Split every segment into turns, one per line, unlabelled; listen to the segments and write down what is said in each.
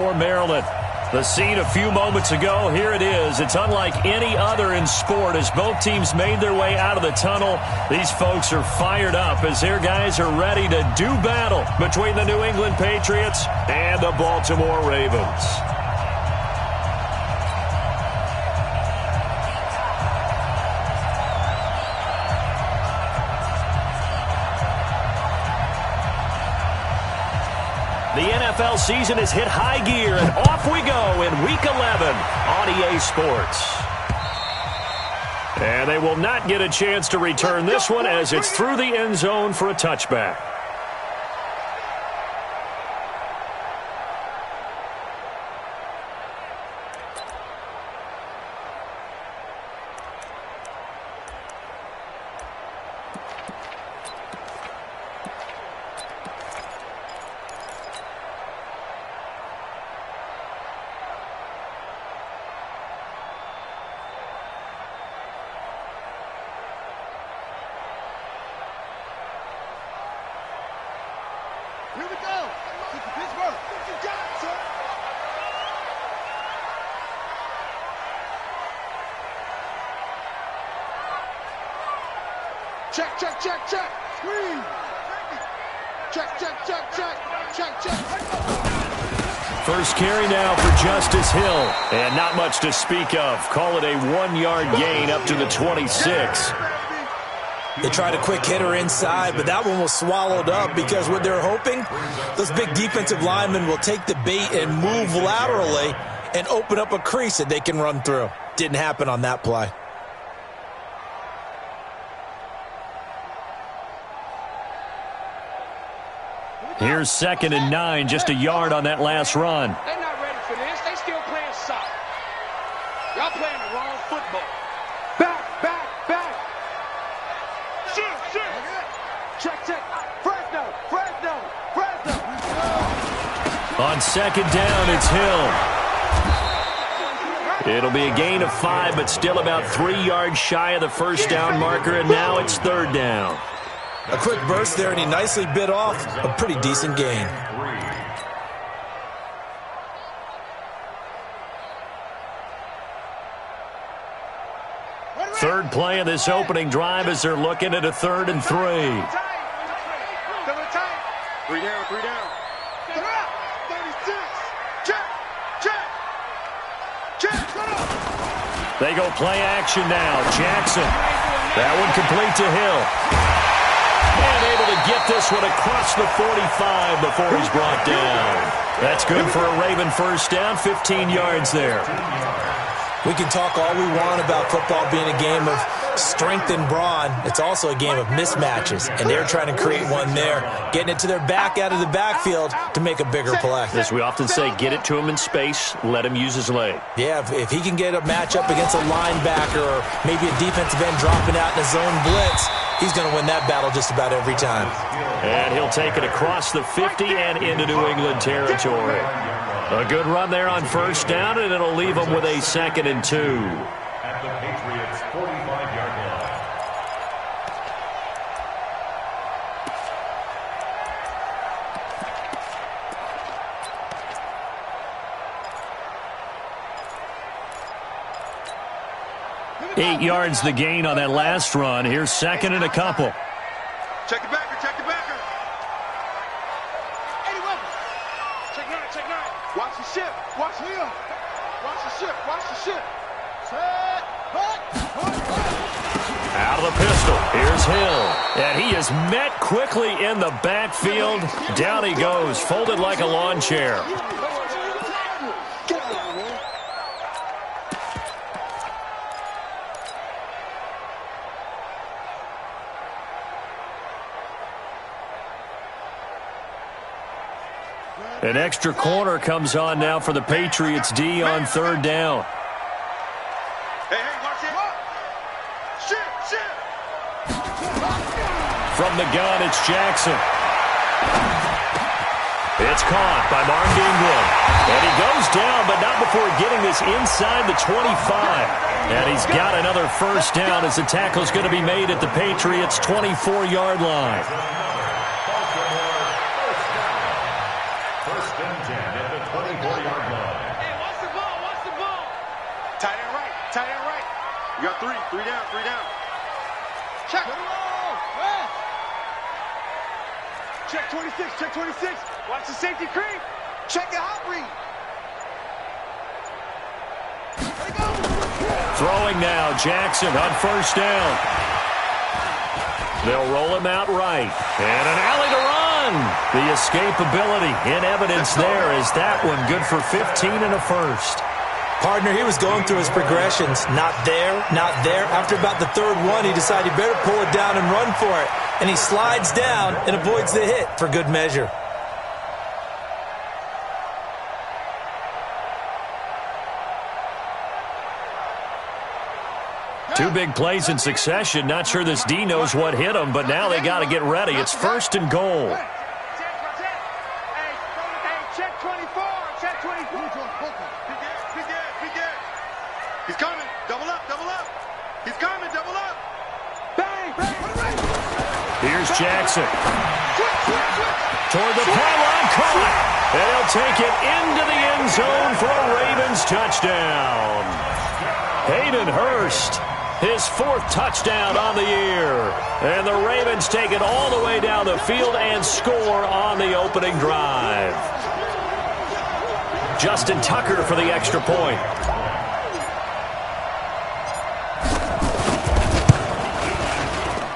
For Maryland. The scene a few moments ago, here it is. It's unlike any other in sport as both teams made their way out of the tunnel. These folks are fired up as their guys are ready to do battle between the New England Patriots and the Baltimore Ravens. The NFL season has hit high gear, and off we go in Week 11 on EA Sports. And they will not get a chance to return this one as it's through the end zone for a touchback.
Here we go. Pittsburgh. You got it, sir. Check, check, check, check. Screen. Check, check, check, check. Check, check.
First carry now for Justice Hill. And not much to speak of. Call it a 1-yard gain up to the 26.
They tried a quick hitter inside, but that one was swallowed up because what they're hoping, those big defensive linemen will take the bait and move laterally and open up a crease that they can run through. Didn't happen on that play.
Here's 2nd and 9, just a yard on that last run.
They're not ready for this. They still playing soft. Y'all playing the wrong football. Back, back, back. Shoot. Check, check. Fresno.
On 2nd down, it's Hill. It'll be a gain of 5, but still about 3 yards shy of the first down marker, and now it's 3rd down.
A quick burst there, and he nicely bit off a pretty decent gain.
Third play of this opening drive as they're looking at a 3rd and 3.
3 down.
36. Check.
They go play action now. Jackson. That one complete to Hill. And able to get this one across the 45 before he's brought down. That's good for a Raven first down, 15 yards there.
We can talk all we want about football being a game of strength and brawn. It's also a game of mismatches, and they're trying to create one there, getting it to their back out of the backfield to make a bigger play.
As we often say, get it to him in space, let him use his leg.
Yeah, if he can get a matchup against a linebacker or maybe a defensive end dropping out in a zone blitz, he's going to win that battle just about every time.
And he'll take it across the 50 and into New England territory. A good run there on first down, and it'll leave them with a 2nd and 2.
At the Patriots' 45-yard
line. 8 yards the gain on that last run. Here's 2nd and a couple.
Check the backer. Watch the ship. Watch Hill. Watch the ship. Set. Hut.
Out of the pistol. Here's Hill. And he is met quickly in the backfield. Down he goes, folded like a lawn chair. An extra corner comes on now for the Patriots D on 3rd down.
Hey, watch it. Shit.
From the gun, it's Jackson. It's caught by Mark Ingram. And he goes down, but not before getting this inside the 25. And he's got another first down as the tackle's going to be made at the Patriots' 24-yard line.
First and 10 at the 24-yard
Three down, three down. Check. Check 26, check 26. Watch the safety creep. Check the hot read.
Throwing now, Jackson on first down. They'll roll him out right. And an alley to run. The escapability in evidence there. Is that one good for 15 and a first?
Partner, he was going through his progressions. Not there, not there. After about the third one, he decided he better pull it down and run for it. And he slides down and avoids the hit for good measure.
Two big plays in succession. Not sure this D knows what hit him, but now they got to get ready. It's first and goal.
Hey, check 24. Check 24.
Be good. He's coming. Double up. He's coming. Double up.
Bang, bang.
Here's Jackson. Toward the pylon, caught. And he'll take it into the end zone for a Ravens touchdown. Hayden Hurst, his fourth touchdown on the year. And the Ravens take it all the way down the field and score on the opening drive. Justin Tucker for the extra point.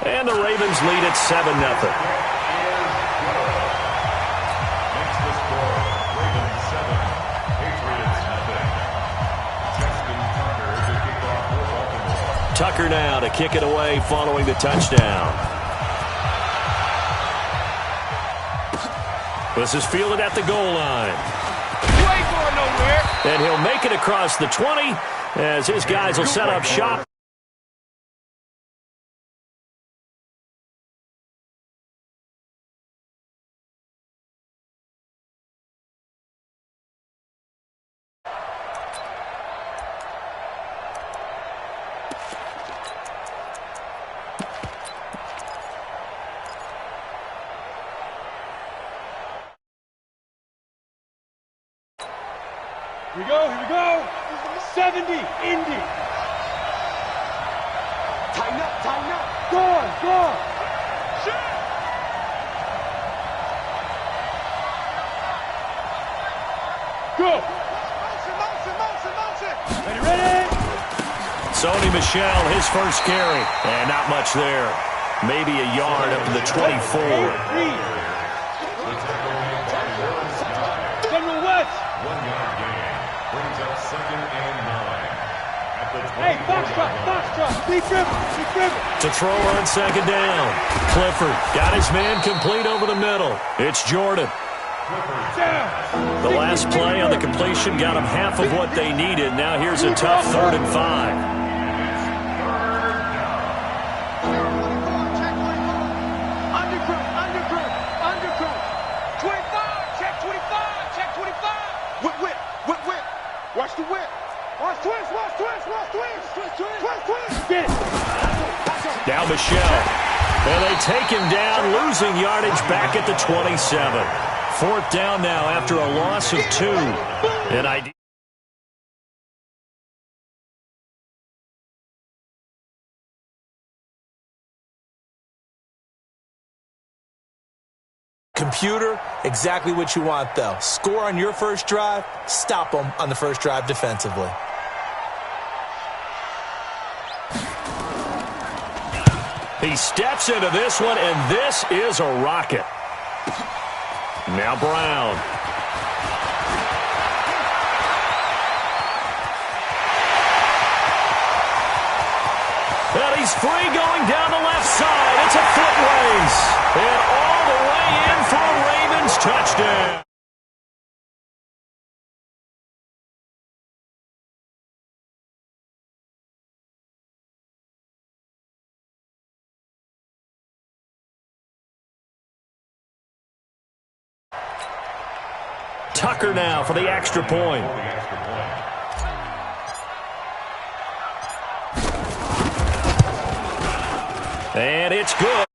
And the Ravens lead at 7-0. Tucker now to kick it away following the touchdown. This is fielded at the goal line.
You ain't going nowhere.
And he'll make it across the 20 as his guys will set up shop.
Here we go. 70, Indy. Tighten up. Go on. Go. Motion. Ready.
Sony Michel, his first carry. And not much there. Maybe a yard up to the 24.
General West.
1 yard gain. Brings up 2nd and 9. At the 20.
Hey, Foxtrot. Be driven.
To throw on second down. Clifford got his man complete over the middle. It's Jordan. The last play on the completion got them half of what they needed. Now here's a tough 3rd and 5.
Watch the whip. Watch twist.
Now Michel. And they take him down, losing yardage back at the 27. 4th down now after a loss of 2. And
Computer, exactly what you want, though. Score on your first drive, stop them on the first drive defensively.
he steps into this one, and this is a rocket. Now Brown. And he's free going down the left side. It's a foot race. And all the way in for a Ravens touchdown. Tucker now for the extra point. And it's good.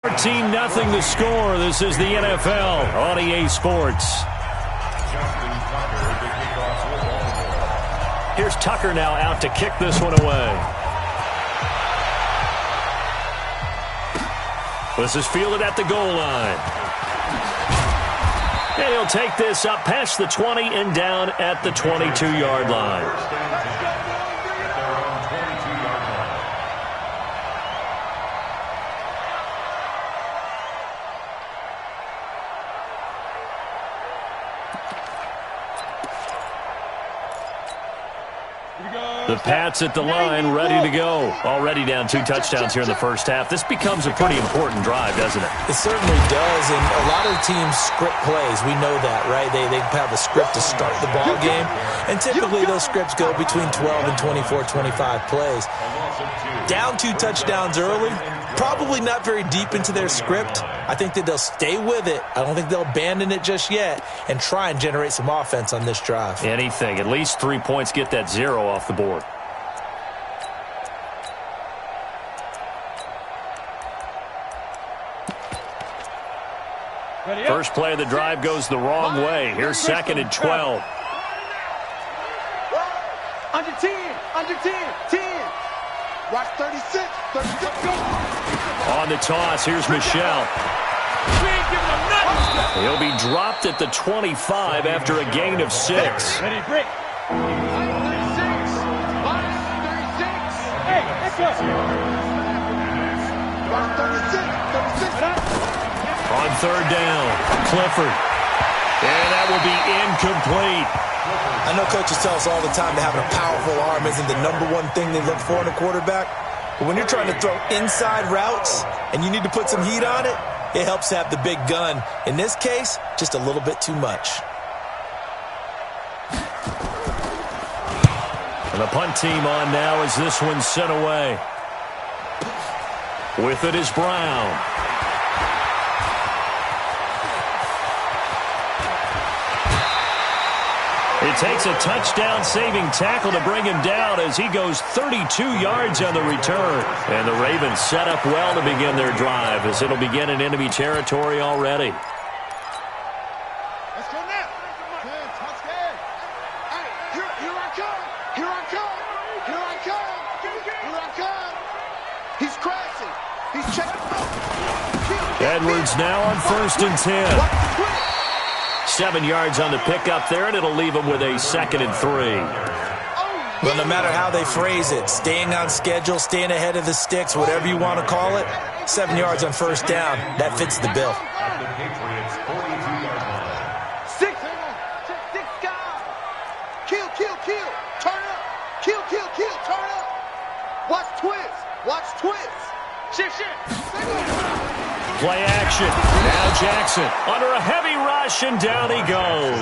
14-0 the score. This is the NFL on EA Sports.
Justin Tucker to kick off for Baltimore.
Here's Tucker now out to kick this one away. This is fielded at the goal line. And he'll take this up past the 20 and down at the 22-yard line. The Pats at the line, ready to go. Already down 2 touchdowns here in the first half. This becomes a pretty important drive, doesn't it?
It certainly does, and a lot of the teams script plays. We know that, right? They have a script to start the ball game, and typically those scripts go between 12 and 24, 25 plays. Down 2 touchdowns early, probably not very deep into their script. I think that they'll stay with it. I don't think they'll abandon it just yet and try and generate some offense on this drive.
Anything. At least 3 points, get that 0 off the board. First play of the drive goes the wrong way. Here's 2nd and 12.
Under 10, under 10, 10. Watch 36, 36, go.
On the toss, here's Michelle. He'll be dropped at the 25 after a gain of 6.
Ready, break.
36, 36.
Hey, let's go.
Watch 36, 36.
On 3rd down, Clifford. And that will be incomplete.
I know coaches tell us all the time that having a powerful arm isn't the #1 thing they look for in a quarterback. But when you're trying to throw inside routes and you need to put some heat on it, it helps to have the big gun. In this case, just a little bit too much.
And the punt team on now as this one's sent away. With it is Brown. It takes a touchdown-saving tackle to bring him down as he goes 32 yards on the return. And the Ravens set up well to begin their drive as it'll begin in enemy territory already.
Let's go now. Touchdown. Hey, here I come. Here I come. Here I come. Here I come. He's crashing. He's checking out.
Edwards now on 1st and 10. 7 yards on the pickup there, and it'll leave them with a 2nd and 3.
Well, no matter how they phrase it, staying on schedule, staying ahead of the sticks, whatever you want to call it, 7 yards on 1st down, that fits the bill.
Six guys. Kill, kill, kill. Turn up. Kill, kill, kill. Turn up. Watch twist. Watch twist. Shit.
Play action. Now Jackson under a heavy rush, and down he goes.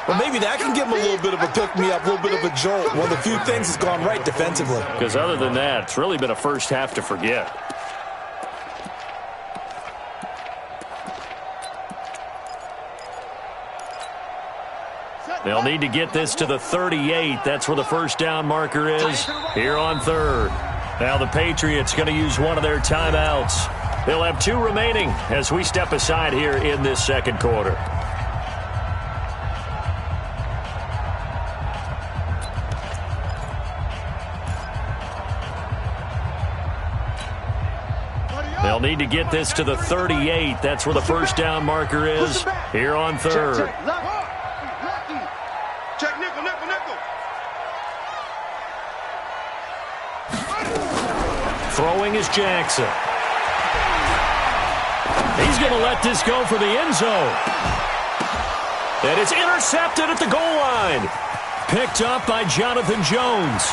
Well, maybe that can give him a little bit of a pick-me-up, a little bit of a jolt. One of the few things that's gone right defensively.
Because other than that, it's really been a first half to forget. They'll need to get this to the 38. That's where the 1st down marker is here on 3rd. Now the Patriots going to use one of their timeouts. They'll have 2 remaining as we step aside here in this 2nd quarter. They'll need to get this to the 38. That's where the 1st down marker is here on 3rd.
Check nickel, nickel, nickel.
Throwing is Jackson. He's going to let this go for the end zone. And it's intercepted at the goal line. Picked up by Jonathan Jones.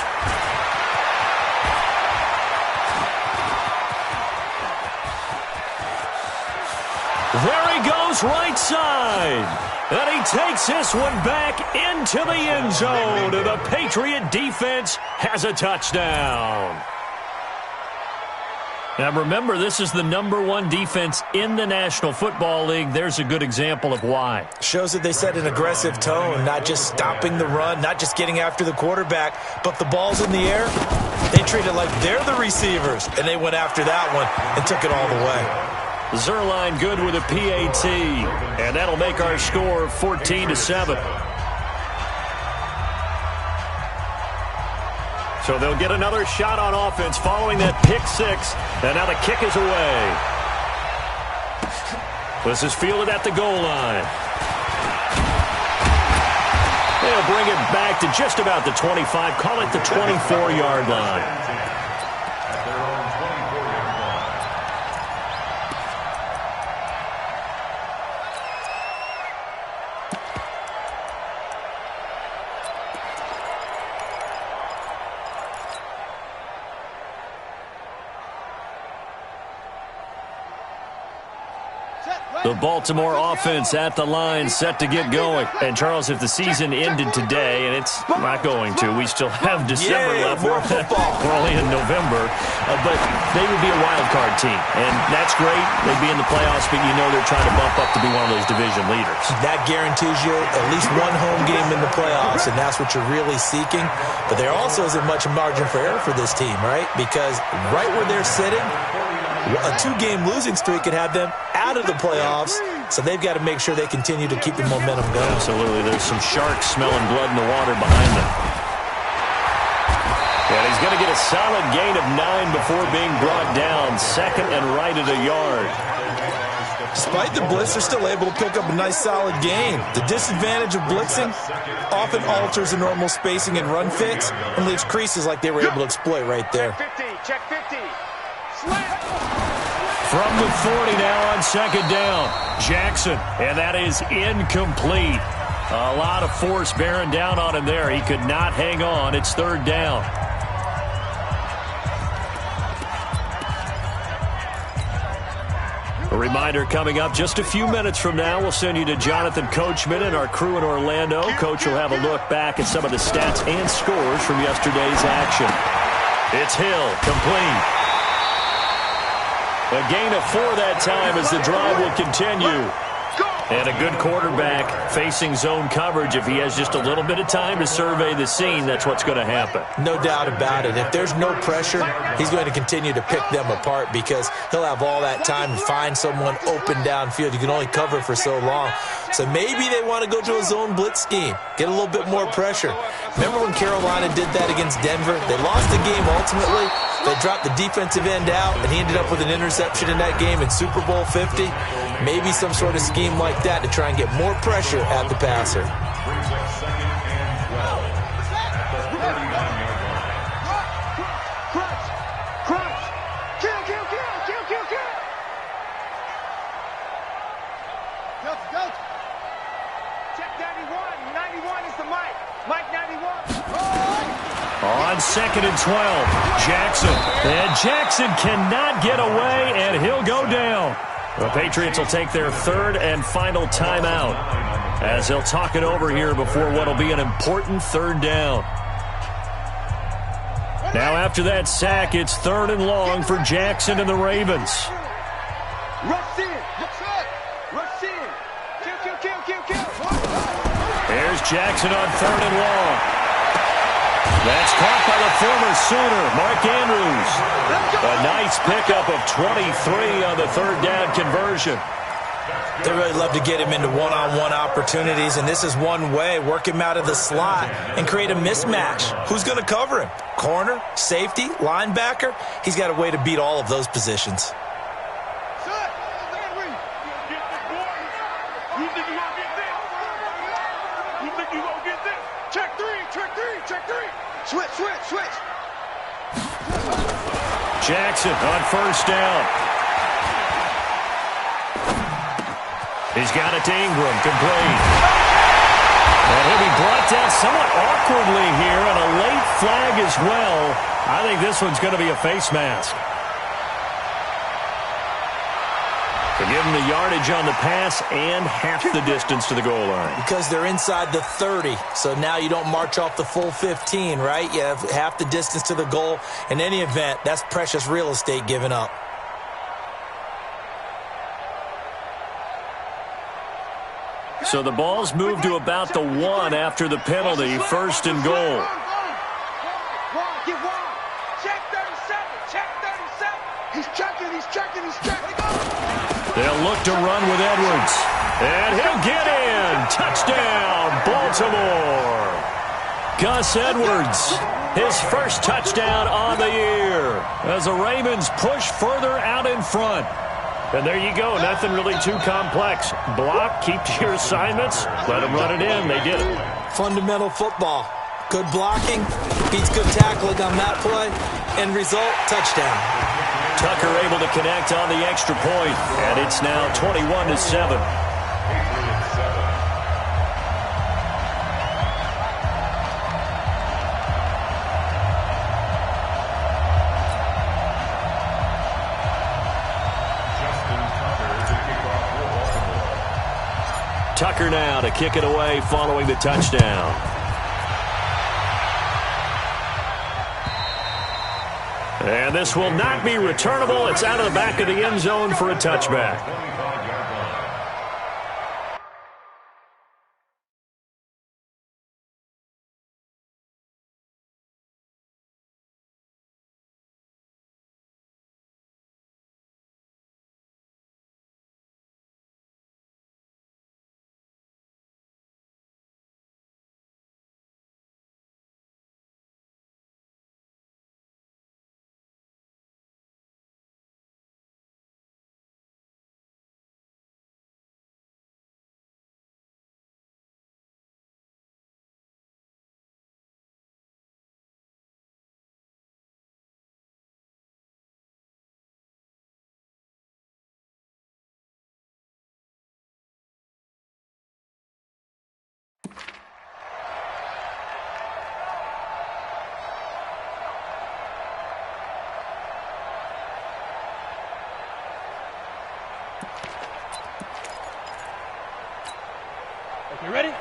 There he goes, right side. And he takes this one back into the end zone. And the Patriot defense has a touchdown. Now remember, this is the #1 defense in the National Football League. There's a good example of why.
Shows that they set an aggressive tone, not just stopping the run, not just getting after the quarterback, but the ball's in the air. They treat it like they're the receivers, and they went after that one and took it all the way.
Zerline good with a PAT, and that'll make our score 14-7. So they'll get another shot on offense following that pick six. And now the kick is away. This is fielded at the goal line. They'll bring it back to just about the 25. Call it the 24-yard line. The Baltimore offense at the line, set to get going. And, Charles, if the season ended today, and it's not going to, we still have December left.
More football.
We're only in November. But they would be a wild card team. And that's great. They'd be in the playoffs, but you know they're trying to bump up to be one of those division leaders.
That guarantees you at least one home game in the playoffs, and that's what you're really seeking. But there also isn't much margin for error for this team, right? Because right where they're sitting, a two-game losing streak could have them out of the playoffs, so they've got to make sure they continue to keep the momentum going.
Absolutely. There's some sharks smelling blood in the water behind them. And he's going to get a solid gain of 9 before being brought down. Second and right at a yard.
Despite the blitz, they're still able to pick up a nice solid gain. The disadvantage of blitzing often alters the normal spacing and run fits and leaves creases like they were able to exploit right there.
Check 50. Slam.
From the 40 now on second down, Jackson, and that is incomplete. A lot of force bearing down on him there. He could not hang on. It's third down. A reminder coming up just a few minutes from now, we'll send you to Jonathan Coachman and our crew in Orlando. Coach will have a look back at some of the stats and scores from yesterday's action. It's Hill, complete. A gain of 4 that time as the drive will continue. And a good quarterback facing zone coverage. If he has just a little bit of time to survey the scene, that's what's going to happen.
No doubt about it. If there's no pressure, he's going to continue to pick them apart because he'll have all that time to find someone open downfield. You can only cover for so long. So maybe they want to go to a zone blitz scheme, get a little bit more pressure. Remember when Carolina did that against Denver? They lost the game ultimately. They dropped the defensive end out, and he ended up with an interception in that game in Super Bowl 50. Maybe some sort of scheme like that to try and get more pressure at the passer.
Brings up second and 12 at the 39-yard line.
Crunch. Kill.
Go.
Check 91. 91 is the mic. Mike 91.
On second and 12, Jackson. And Jackson cannot get away, and he'll go down. The Patriots will take their third and final timeout as they'll talk it over here before what will be an important third down. Now after that sack, it's third and long for Jackson and the Ravens.
Rush in. Kill.
There's Jackson on third and long. That's caught by the former Sooner, Mark Andrews. A nice pickup of 23 on the third down conversion.
They really love to get him into one-on-one opportunities, and this is one way. Work him out of the slot and create a mismatch. Who's going to cover him? Corner, safety, linebacker? He's got a way to beat all of those positions.
Switch.
Jackson on first down. He's got it to Ingram, complete. And he'll be brought down somewhat awkwardly here, and a late flag as well. I think this one's going to be a face mask. To give him the yardage on the pass and half the distance to the goal line.
Because they're inside the 30, so now you don't march off the full 15, right? You have half the distance to the goal. In any event, that's precious real estate given up.
So the ball's moved to about the 1 after the penalty, first and goal.
Get one. Check 37.
He's checking.
They'll look to run with Edwards. And he'll get in. Touchdown, Baltimore. Gus Edwards, his first touchdown on the year as the Ravens push further out in front. And there you go, nothing really too complex. Block, keep to your assignments, let them run it in. They did it.
Fundamental football. Good blocking, beats good tackling on that play, end result, touchdown.
Tucker able to connect on the extra point, and it's now 21-7. Tucker now to kick it away following the touchdown. And this will not be returnable. It's out of the back of the end zone for a touchback.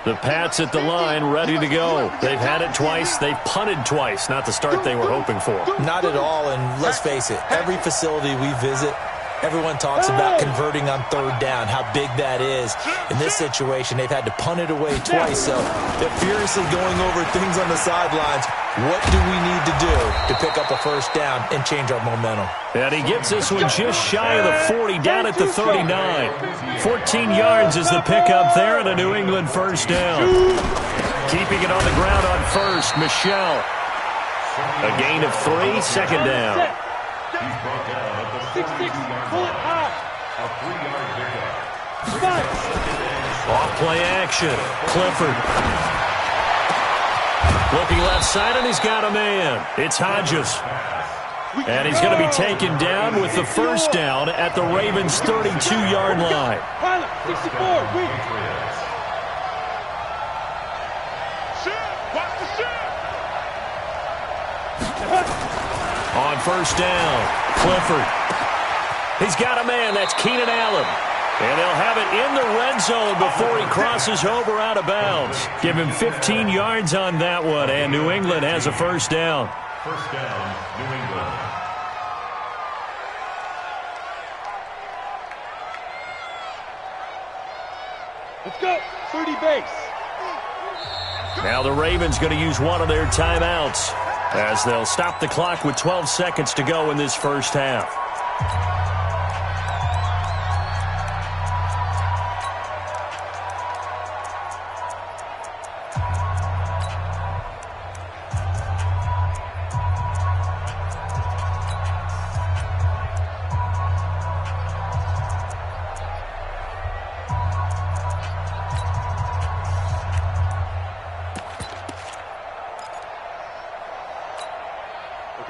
The Pats at the line, ready to go. They've had it twice. They've punted twice. Not the start they were hoping for.
Not at all, and let's face it, every facility we visit, everyone talks about converting on third down, how big that is. In this situation, they've had to punt it away twice, so they're furiously going over things on the sidelines. What do we need to do to pick up a first down and change our momentum?
And he gets this one just shy of the 40, down at the 39. 14 yards is the pickup there, and a New England first down. Keeping it on the ground on first, Michelle. A gain of 3, second down.
He's brought down at the
6-6, pull it high.
A 3-yard pickup.
Off-play action, Clifford. Looking left side, and he's got a man. It's Hodges. And he's going to be taken down with the first down at the Ravens' 32-yard line.
64,
On first down, Clifford. He's got a man. That's Keenan Allen. And they'll have it in the red zone before he crosses over out of bounds. Give him 15 yards on that one, and New England has a first down.
First down, New England.
Let's go. 30 base.
Now the Ravens going to use one of their timeouts as they'll stop the clock with 12 seconds to go in this first half.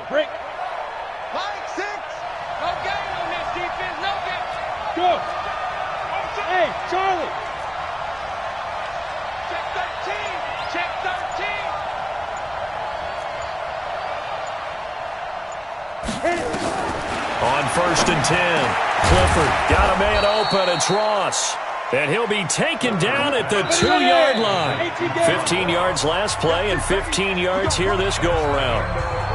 Break.
Mike 6.
No gain on this defense. No gain. Go. Hey, Charlie. Check 13. Check 13.
On first and 10, Clifford got a man open. It's Ross. And he'll be taken down at the 2-yard line. 15 yards last play and 15 yards here this go-around.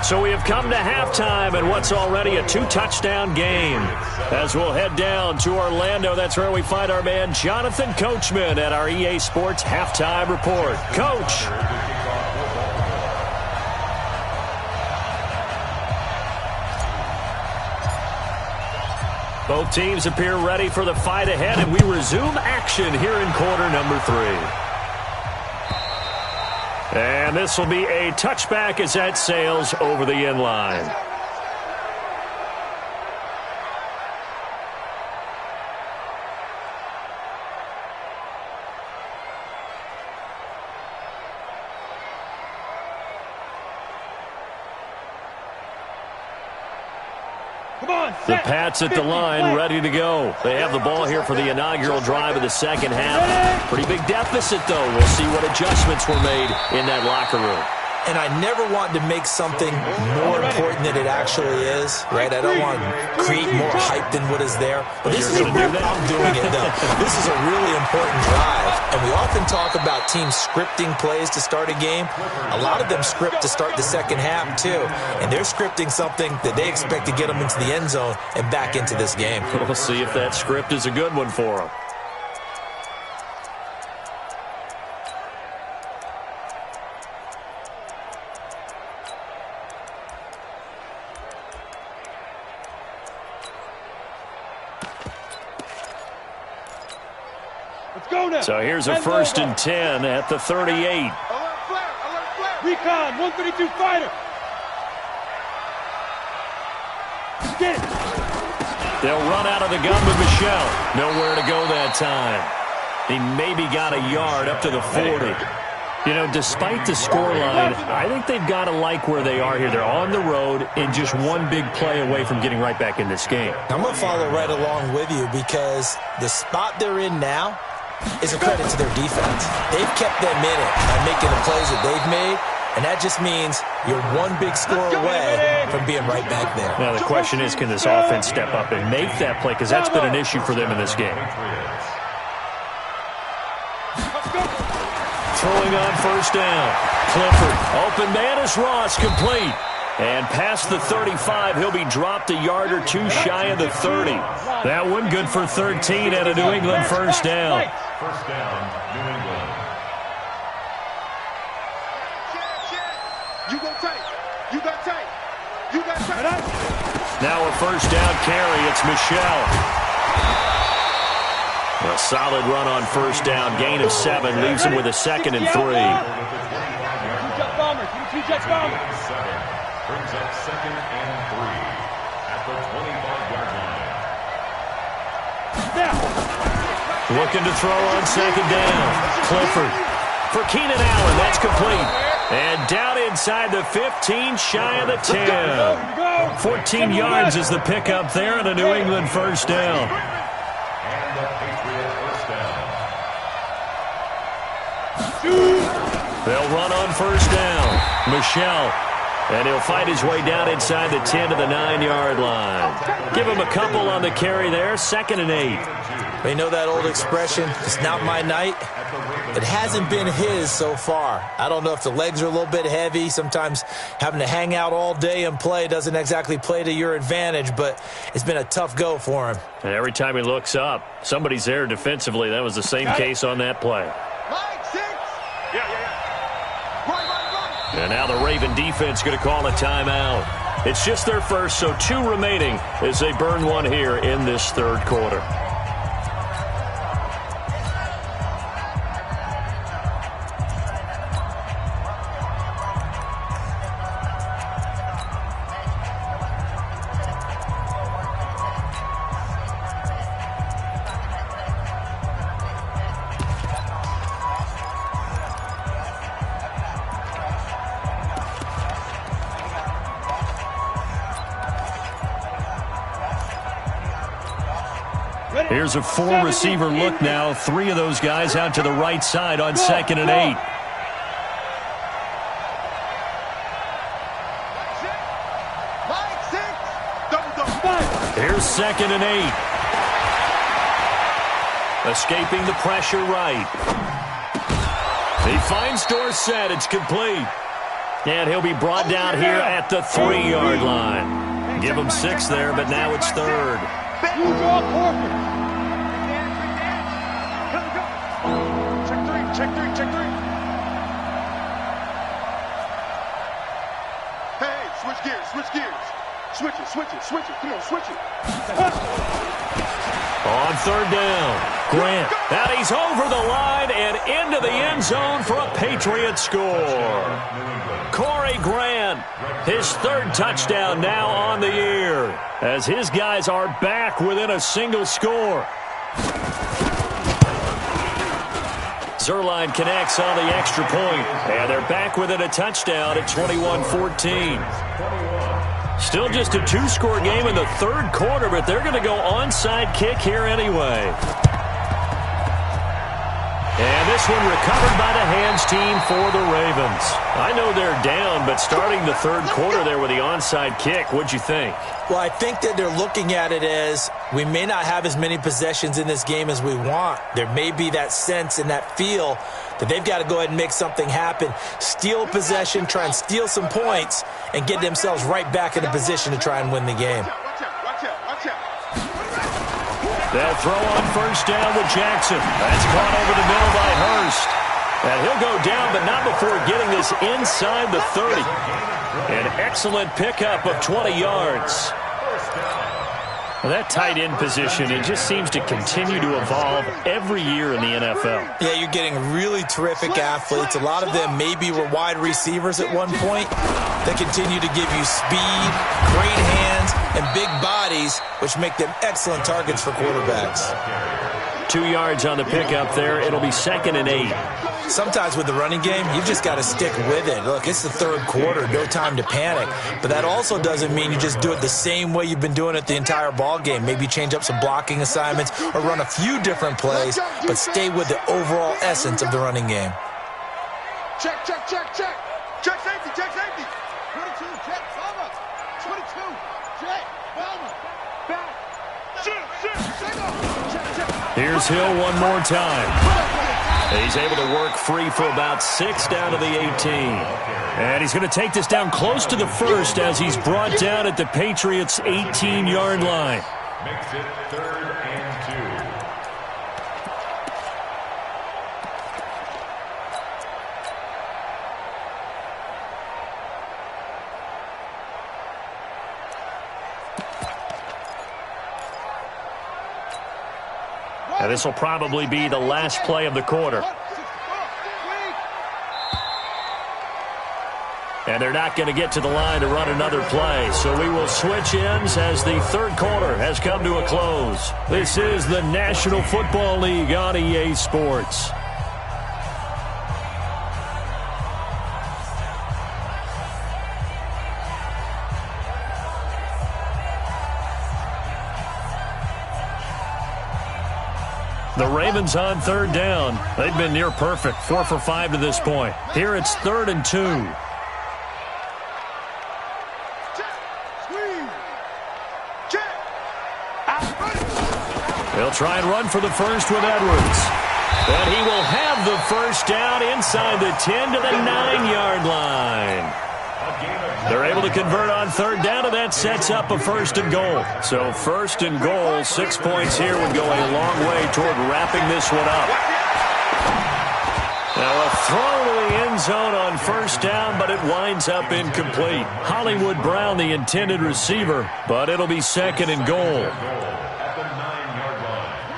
So we have come to halftime in what's already a 2-touchdown game. As we'll head down to Orlando, that's where we find our man Jonathan Coachman at our EA Sports Halftime Report. Coach. Both teams appear ready for the fight ahead, and we resume action here in quarter number 3. And this will be a touchback as that sails over the end line. The Pats at the line, ready to go. They have the ball here for the inaugural drive of the second half. Pretty big deficit, though. We'll see what adjustments were made in that locker room.
And I never want to make something more important than it actually is, right? I don't want to create more hype than what is there. But this is I'm doing it, though. This is a really important drive. And we often talk about teams scripting plays to start a game. A lot of them script to start the second half, too. And they're scripting something that they expect to get them into the end zone and back into this game.
We'll see if that script is a good one for them. So here's a 1st and 10 at the 38.
Alert flare, alert flare.
Recon, 132 fighter. Get it.
They'll run out of the gun with Michelle. Nowhere to go that time. He maybe got a yard up to the 40. You know, despite the scoreline, I think they've got to like where they are here. They're on the road and just one big play away from getting right back in this game.
I'm going to follow right along with you because the spot they're in now is a credit to their defense. They've kept them in it by making the plays that they've made, and that just means you're one big score away from being right back there.
Now, the question is, can this offense step up and make that play? Because that's been an issue for them in this game. Throwing on 1st down. Clifford, open man is Ross, complete. And past the 35, he'll be dropped a yard or two shy of the 30. That one good for 13 and a New England 1st down.
1st down, New England.
You go tight. You got tight. You got tight.
Now a 1st down carry. It's Michelle. A solid run on 1st down. Gain of 7 leaves him with a 2nd and 3.
Two-jet bomber.
Brings up 2nd and 3 at the 25-yard line.
Looking to throw on 2nd down. Clifford for Keenan Allen. That's complete. And down inside the 15, shy of the 10. 14 yards is the pickup there and a New England 1st down.
And the Patriot 1st down.
They'll run on 1st down. Michelle. And he'll fight his way down inside the 10 to the 9-yard line. Give him a couple on the carry there. 2nd and 8.
They know that old expression, it's not my night. It hasn't been his so far. I don't know if the legs are a little bit heavy. Sometimes having to hang out all day and play doesn't exactly play to your advantage, but it's been a tough go for him.
And every time he looks up, somebody's there defensively. That was the same case on that play. And now the Raven defense going to call a timeout. It's just their first, so 2 remaining as they burn one here in this 3rd quarter. Here's a 4-receiver look now. 3 of those guys out to the right side on 2nd and 8. Here's 2nd and 8. Escaping the pressure right. He finds Dorsett. It's complete. And he'll be brought down here at the 3-yard line. Give him 6 there, but now it's 3rd.
Check three. Hey, switch gears. Switch it. Come on, switch it.
On 3rd down, Grant. Now he's over the line and into the end zone for a Patriot Patriots score. Corey Grant, his third touchdown now on the year, as his guys are back within a single score. Zerline connects on the extra point, and they're back within a touchdown at 21-14. Still just a two-score game in the third quarter, but they're going to go onside kick here anyway. And this one recovered by the hands team for the Ravens. I know they're down, but starting the third quarter there with the onside kick, what'd you think?
Well, I think that they're looking at it as we may not have as many possessions in this game as we want. There may be that sense and that feel that they've got to go ahead and make something happen, steal a possession, try and steal some points, and get themselves right back in a position to try and win the game.
They'll throw on first down with Jackson. That's caught over the middle by Hurst. And he'll go down, but not before getting this inside the 30. An excellent pickup of 20 yards. Well, that tight end position, it just seems to continue to evolve every year in the NFL.
Yeah, you're getting really terrific athletes. A lot of them maybe were wide receivers at one point. They continue to give you speed, great hands, and big bodies, which make them excellent targets for quarterbacks.
2 yards on the pickup there. It'll be 2nd and 8.
Sometimes with the running game, you've just got to stick with it. Look, it's the third quarter, no time to panic. But that also doesn't mean you just do it the same way you've been doing it the entire ball game. Maybe change up some blocking assignments or run a few different plays, but stay with the overall essence of the running game.
Check, check, check, check. Check safety, check safety. 22, check, Palmer. 22, check, Palmer. Back.
Here's Hill one more time. He's able to work free for about 6 down to the 18. And he's going to take this down close to the first as he's brought down at the Patriots' 18-yard line.
Makes it 3rd and 2.
Now this will probably be the last play of the quarter. And they're not going to get to the line to run another play. So we will switch ends as the third quarter has come to a close. This is the National Football League on EA Sports. The Ravens on third down. They've been near perfect, 4 for 5 to this point. Here it's 3rd and 2. They'll try and run for the first with Edwards. And he will have the first down inside the 10 to the 9-yard line. They're able to convert on third down, and that sets up a 1st and goal. So 1st and goal, 6 points here would go a long way toward wrapping this one up. Now a throw to the end zone on first down, but it winds up incomplete. Hollywood Brown, the intended receiver, but it'll be 2nd and goal.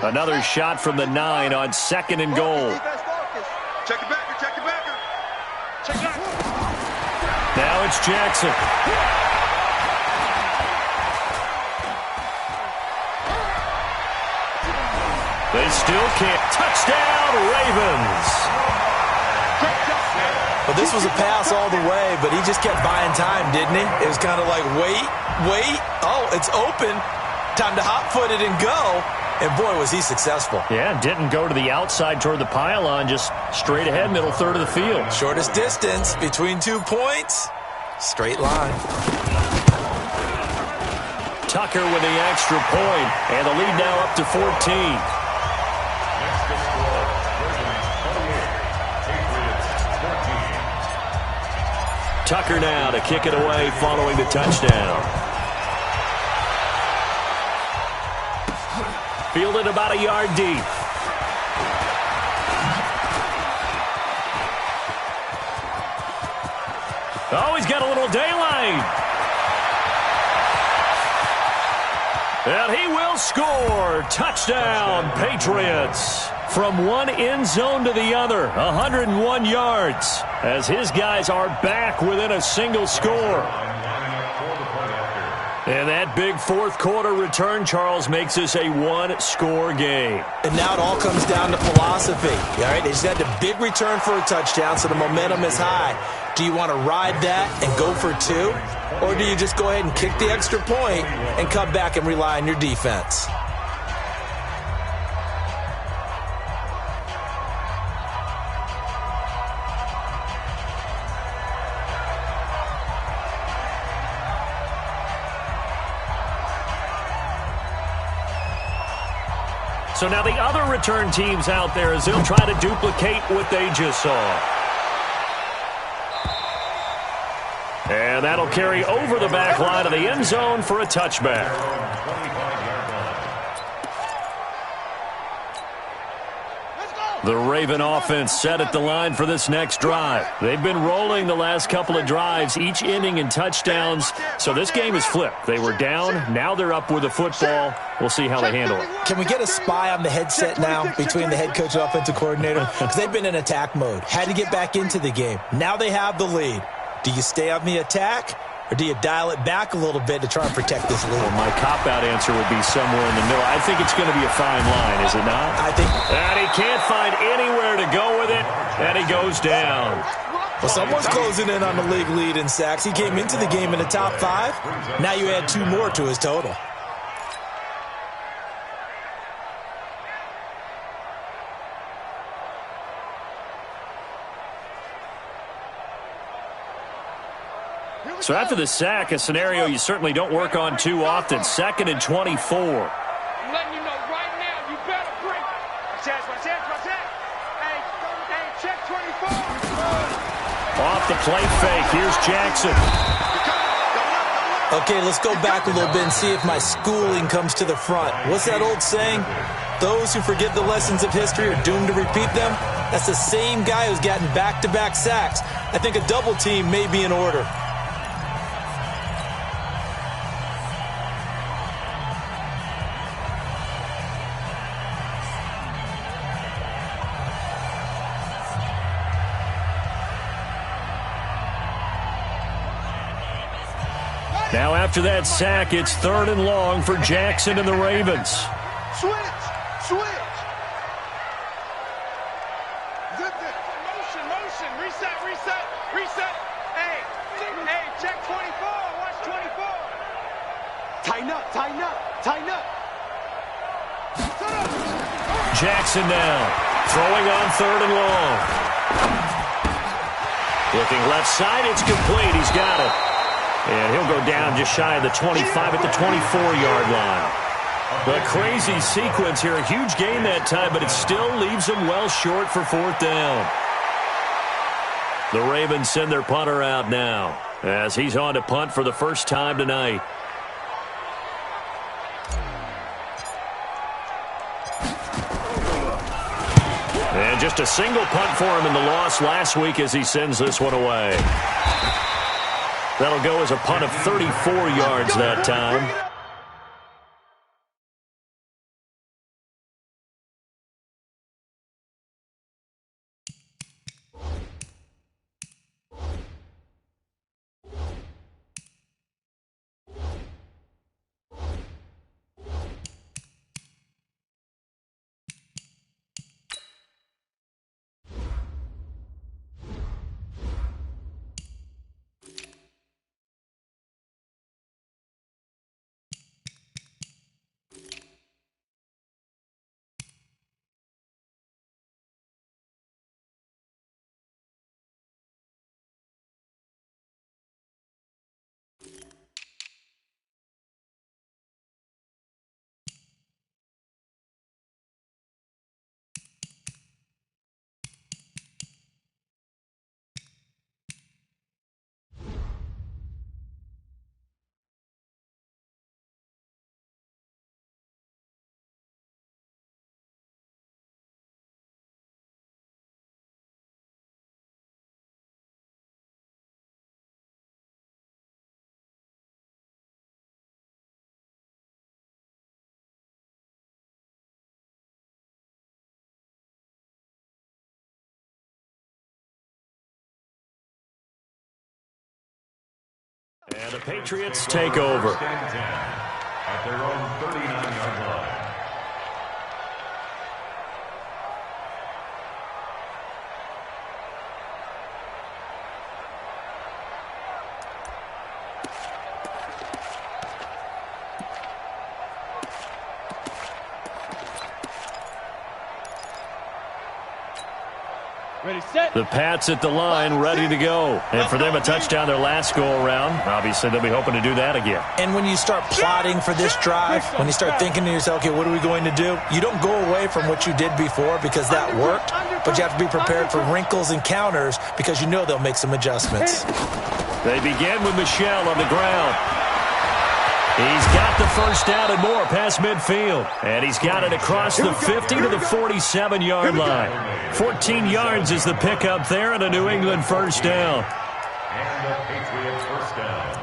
Another shot from the 9 on 2nd and goal.
Check it backer, check it backer. Check it back.
Now it's Jackson. They still can't. Touchdown, Ravens.
Well, this was a pass all the way, but he just kept buying time, didn't he? It was kind of like, wait. Oh, it's open. Time to hot-foot it and go. And, boy, was he successful.
Yeah, didn't go to the outside toward the pylon, just straight ahead, middle third of the field.
Shortest distance between 2 points. Straight line.
Tucker with the extra point, and the lead now up to 14. Tucker now to kick it away following the touchdown. Fielded about a yard deep. Oh, he's got a little daylight. And he will score. Touchdown, Patriots. from one end zone to the other, 101 yards, as his guys are back within a single score. And that big fourth quarter return, Charles, makes this a one-score game.
And now it all comes down to philosophy. All right, they just had a big return for a touchdown, so the momentum is high. Do you want to ride that and go for two? Or do you just go ahead and kick the extra point and come back and rely on your defense?
So now the other return teams out there as they'll try to duplicate what they just saw. And that'll carry over the back line of the end zone for a touchback. The Raven offense set at the line for this next drive. They've been rolling the last couple of drives, each ending in touchdowns. So this game is flipped. They were down. Now they're up with the football. We'll see how they handle it.
Can we get a spy on the headset now between the head coach and offensive coordinator? Because they've been in attack mode. Had to get back into the game. Now they have the lead. Do you stay on the attack, or do you dial it back a little bit to try and protect this lead?
Well, my cop-out answer would be somewhere in the middle. I think it's going to be a fine line, is it not?
I think.
And he can't find anywhere to go with it, and he goes down.
Well, someone's closing in on the league lead in sacks. He came into the game in the top 5. Now you add 2 more to his total.
So after the sack, a scenario you certainly don't work on too often. 2nd and 24.
I'm letting you know right now, you better bring. Watch that. Hey, check 24.
Off the play fake, here's Jackson.
Okay, let's go back a little bit and see if my schooling comes to the front. What's that old saying? Those who forget the lessons of history are doomed to repeat them. That's the same guy who's gotten back-to-back sacks. I think a double team may be in order.
Now after that sack, it's 3rd and long for Jackson and the Ravens.
Switch.
Motion. Reset. Hey, check 24. Watch 24.
Tighten up.
Jackson now, throwing on 3rd and long. Looking left side, it's complete. He's got it. And he'll go down just shy of the 25 at the 24-yard line. A crazy sequence here. A huge gain that time, but it still leaves them well short for 4th down. The Ravens send their punter out now as he's on to punt for the first time tonight. And just a single punt for him in the loss last week as he sends this one away. That'll go as a punt of 34 yards that time. And the Patriots take over.
First and 10 at their own 39-yard line.
Ready, set.
The Pats at the line, ready to go. And for them, a touchdown their last go-around. Obviously, they'll be hoping to do that again.
And when you start plotting for this drive, when you start thinking to yourself, okay, what are we going to do? You don't go away from what you did before because that worked, but you have to be prepared for wrinkles and counters because you know they'll make some adjustments.
They begin with Michel on the ground. He's got the first down and more past midfield. And he's got it across the 50 to the 47-yard line. 14 yards is the pickup there and a New England first down.
And the Patriots first down.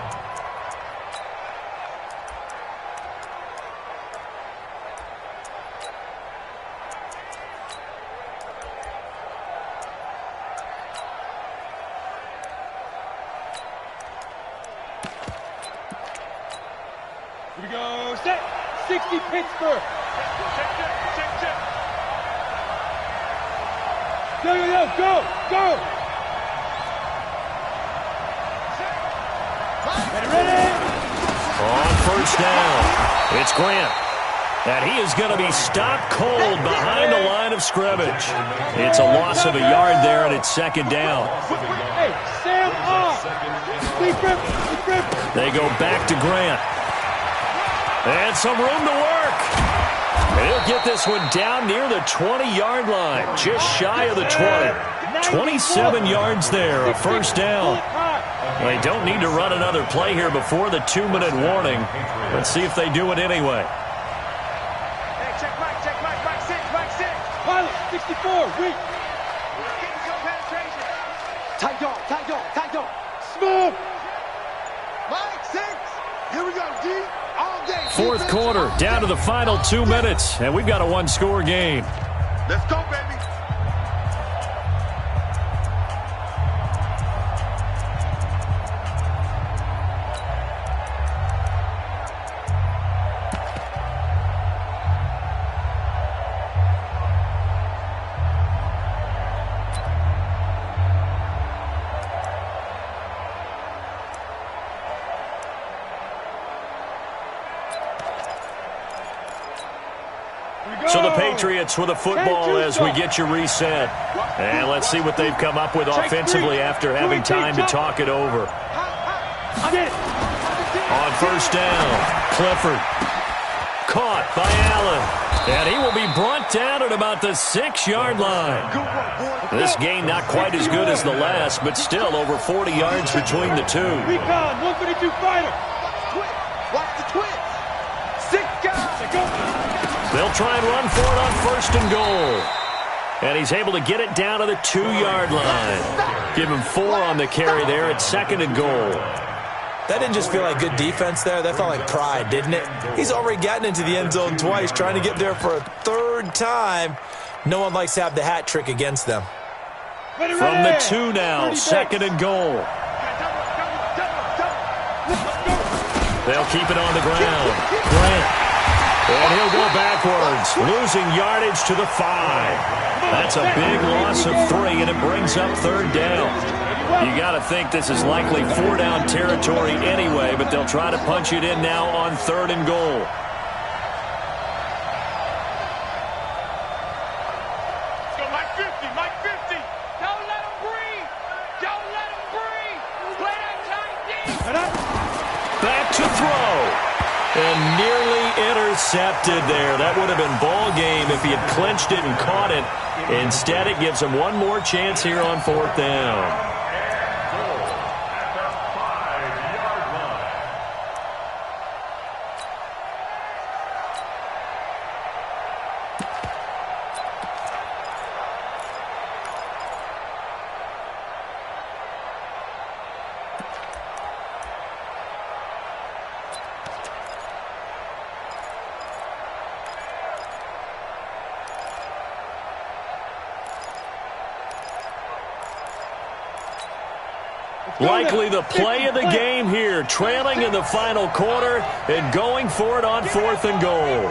Here we go, set. 60 Pittsburgh. Check. Go. Ready.
On first down, it's Grant. And he is going to be stopped cold behind the line of scrimmage. It's a loss of a yard there, and it's second down.
Hey, Sam off. Big rip.
They go back to Grant. And some room to work. He'll get this one down near the 20-yard line, just shy of the 20. 27 yards there, a first down. They don't need to run another play here before the 2-minute warning. Let's see if they do it anyway.
Hey, check Mike, 6. Pilot, 64, weak. Getting some penetration. Tight dog. Smooth.
Mike, 6. Here we go, D. All day.
Fourth quarter, down to the final 2 minutes, and we've got a one-score game.
Let's go, baby.
So the Patriots with a football as we get you reset. And let's see what they've come up with offensively after having time to talk it over. On first down, Clifford. Caught by Allen. And he will be brought down at about the 6-yard line. This game not quite as good as the last, but still over 40 yards between the two.
Recon, 152 fighter.
Watch the twist. 6 guys.
They'll try and run for it on first and goal. And he's able to get it down to the 2-yard line. Give him 4 on the carry there at second and goal.
That didn't just feel like good defense there. That felt like pride, didn't it? He's already gotten into the end zone twice, trying to get there for a third time. No one likes to have the hat trick against them.
From the 2 now, second and goal. They'll keep it on the ground. Grant. And he'll go backwards, losing yardage to the 5. That's a big loss of 3, and it brings up third down. You got to think this is likely 4-down territory anyway, but they'll try to punch it in now on third and goal.
Let's go, Mike 50. Don't let him breathe. Play that tight D.
Back to throw. And nearly intercepted there. That would have been ball game if he had clinched it and caught it. Instead, it gives him one more chance here on fourth down. Likely the play of the game here, trailing in the final quarter and going for it on 4th and goal.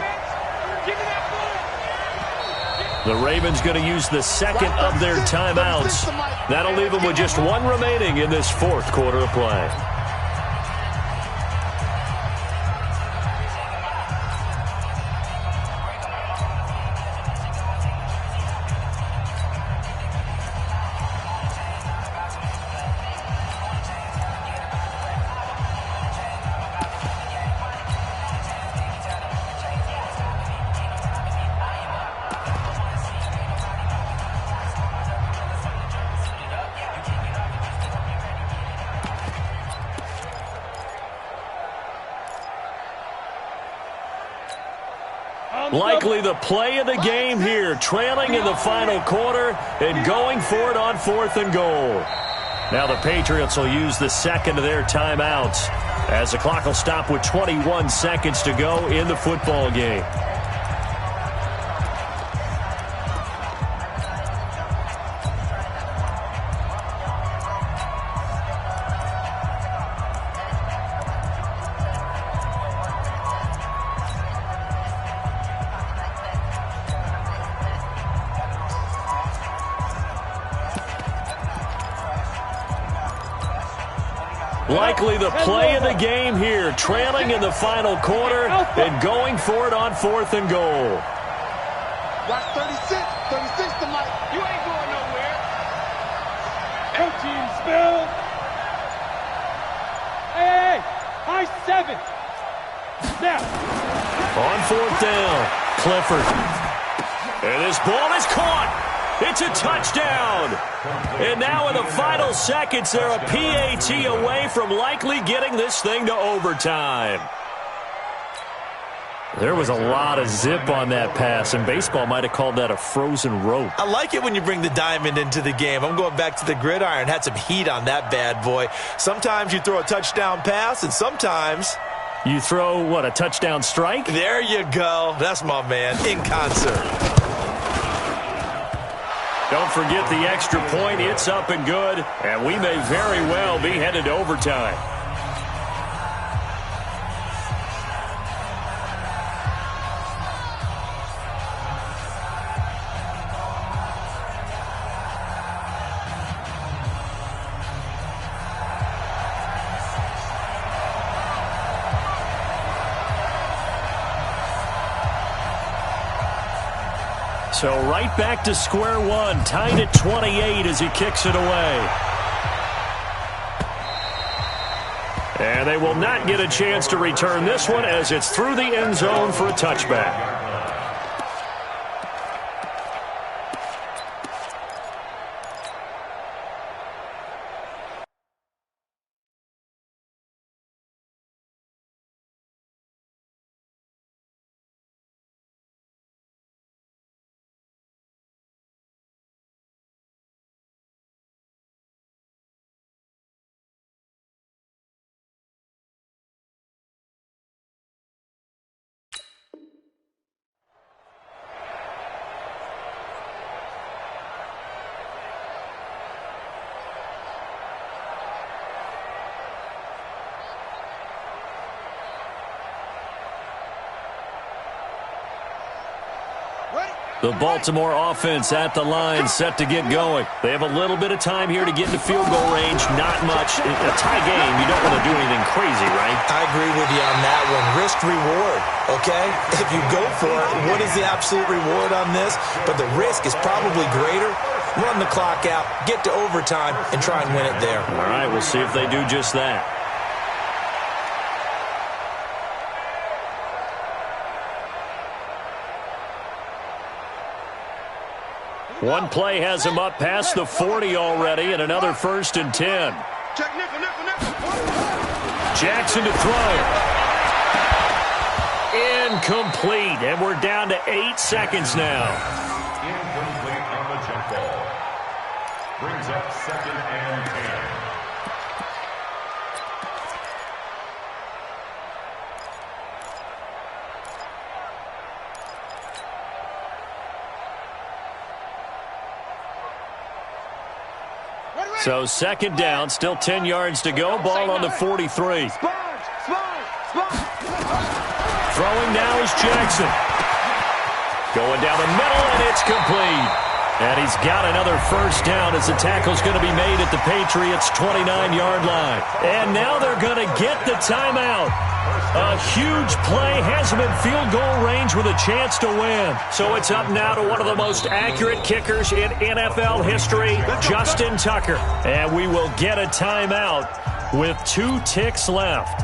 The Ravens going to use the second of their timeouts. That'll leave them with just one remaining in this 4th quarter of play. Likely the play of the game here, trailing in the final quarter and going for it on 4th and goal. Now the Patriots will use the second of their timeouts as the clock will stop with 21 seconds to go in the football game. Likely the play of the game here, trailing in the final quarter and going for it on 4th and goal.
Watch 36 to Mike.
You ain't going nowhere. Team spill. Hey, high 7. Now.
On 4th down, Clifford. And this ball is caught. It's a touchdown. And now in the final seconds, they're a PAT away from likely getting this thing to overtime. There was a lot of zip on that pass, and baseball might have called that a frozen rope.
I like it when you bring the diamond into the game. I'm going back to the gridiron. Had some heat on that bad boy. Sometimes you throw a touchdown pass, and sometimes
you throw, what, a touchdown strike?
There you go. That's my man, in concert.
Don't forget the extra point. It's up and good, and we may very well be headed to overtime. So right back to square one, tied at 28 as he kicks it away. And they will not get a chance to return this one as it's through the end zone for a touchback. The Baltimore offense at the line, set to get going. They have a little bit of time here to get into field goal range. Not much. In a tie game, you don't want to do anything crazy, right?
I agree with you on that one. Risk-reward, okay? If you go for it, what is the absolute reward on this? But the risk is probably greater. Run the clock out, get to overtime, and try and win it there.
All right, we'll see if they do just that. One play has him up past the 40 already, and another 1st and 10. Jackson to throw. Incomplete, and we're down to 8 seconds now.
Incomplete on the jump ball. Brings up 2nd and 10.
So second down, still 10 yards to go. Ball on the 43. Throwing now is Jackson. Going down the middle, and it's complete. And he's got another first down as the tackle's going to be made at the Patriots' 29-yard line. And now they're going to get the timeout. A huge play has him in field goal range with a chance to win. So it's up now to one of the most accurate kickers in NFL history, Justin Tucker. And we will get a timeout with 2 ticks left.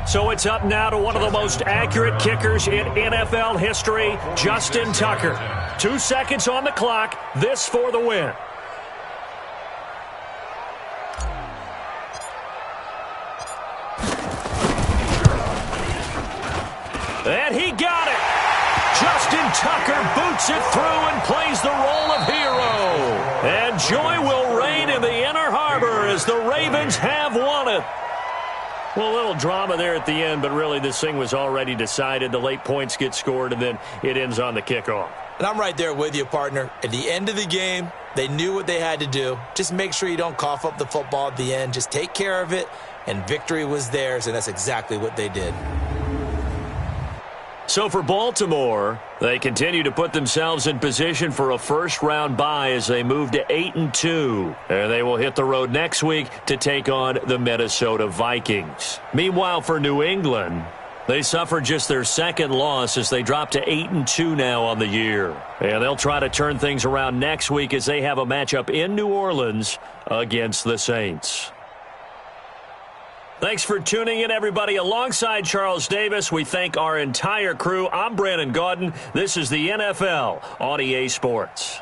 So it's up now to one of the most accurate kickers in NFL history, Justin Tucker. 2 seconds on the clock. This for the win. And he got it. Justin Tucker boots it through and plays the role of hero. And joy will reign in the Inner Harbor as the Ravens have won it. Well, a little drama there at the end, but really this thing was already decided. The late points get scored, and then it ends on the kickoff.
And I'm right there with you, partner. At the end of the game, they knew what they had to do. Just make sure you don't cough up the football at the end. Just take care of it, and victory was theirs, and that's exactly what they did.
So for Baltimore, they continue to put themselves in position for a first-round bye as they move to 8-2. And they will hit the road next week to take on the Minnesota Vikings. Meanwhile, for New England, they suffered just their second loss as they drop to 8-2 now on the year. And they'll try to turn things around next week as they have a matchup in New Orleans against the Saints. Thanks for tuning in, everybody. Alongside Charles Davis, we thank our entire crew. I'm Brandon Gaudin. This is the NFL on EA Sports.